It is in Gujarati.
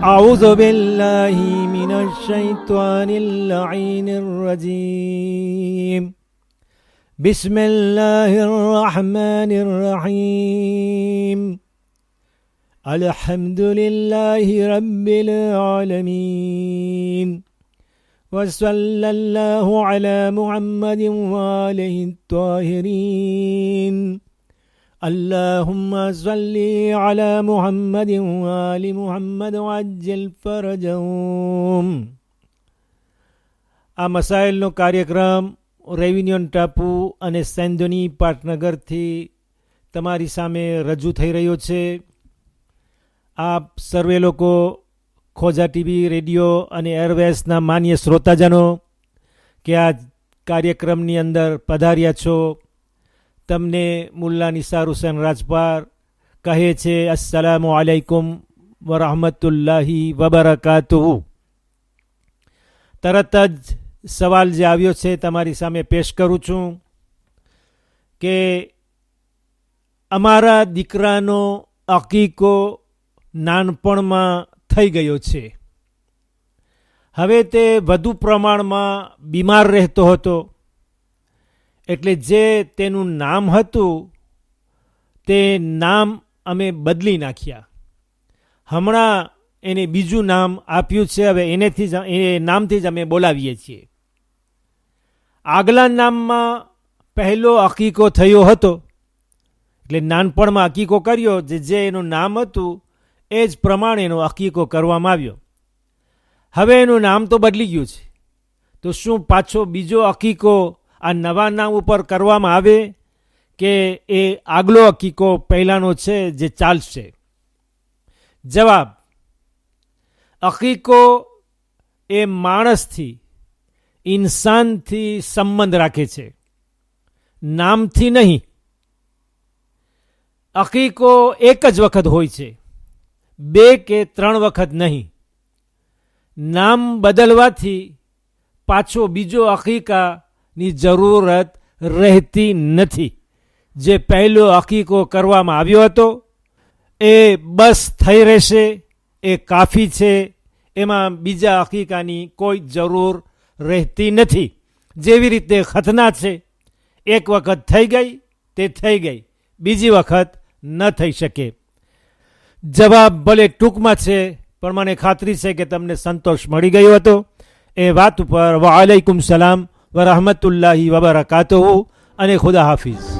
أعوذ بالله من الشيطان اللعين الرجيم. بسم الله الرحمن الرحيم. الحمد لله رب العالمين. وصلى الله على محمد وآله الطاهرين. اللهم صل على محمد وآل محمد وعجل فرجهم. આ મસાઇલનો કાર્યક્રમ રેવિન્યુન ટાપુ અને સેન્ડોની પાટનગરથી તમારી સામે રજૂ થઈ રહ્યો છે. આપ સર્વે લોકો ખોજા ટીવી, રેડિયો અને એરવેસના માન્ય શ્રોતાજનો કે આ કાર્યક્રમની અંદર પધાર્યા છો, તમને મુલ્લા નિસાર હુસૈન રાજપાર કહે છે અસ્સલામુ અલૈકુમ વરહમતુલ્લાહી વબરકાતુહુ. તરત જ સવાલ જે આવ્યો છે તમારી સામે પેશ કરું છું કે અમારા દીકરાનો અકીકો નાનપણમાં થઈ ગયો છે. હવે તે વધુ પ્રમાણમાં બીમાર રહેતો હતો, એટલે જે તેનું નામ હતું તે નામ અમે બદલી નાખ્યા. હમણાં એને બીજું નામ આપ્યું છે. હવે એ નામથી જ અમે બોલાવીએ છીએ. આગલા નામમાં પહેલો અકીકો થયો હતો, એટલે નાનપણમાં અકીકો કર્યો, જે એનું નામ હતું એ જ પ્રમાણેનો અકીકો કરવામાં આવ્યો. હવે એનું નામ તો બદલી ગયું છે, તો શું પાછો બીજો અકીકો આ નવા નામ ઉપર કરવામાં આવે કે એ આગલો અકીકો પહેલાંનો છે જે ચાલશે? જવાબ: અકીકો એ માણસથી, ઇન્સાનથી સંબંધ રાખે છે, નામથી નહીં. અકીકો એક જ વખત હોય છે, 2 કે 3 વખત નહીં. નામ બદલવાથી પાછો બીજો અકીકાની જરૂરત રહેતી નથી. જે પહેલો અકીકો કરવામાં આવ્યો હતો એ બસ થઈ રહેશે, એ કાફી છે. એમાં બીજા અકીકાની કોઈ જરૂર રહેતી નથી. જેવી રીતે ખતના છે, એક વખત થઈ ગઈ તે થઈ ગઈ, બીજી વખત ન થઈ શકે. જવાબ ભલે ટૂંકમાં છે, પણ મને ખાતરી છે કે તમને સંતોષ મળી ગયો હતો. એ વાત ઉપર વાલેકુમ સલામ વરહમતુલ્લાહી વબરકાતુહુ અને ખુદા હાફિઝ.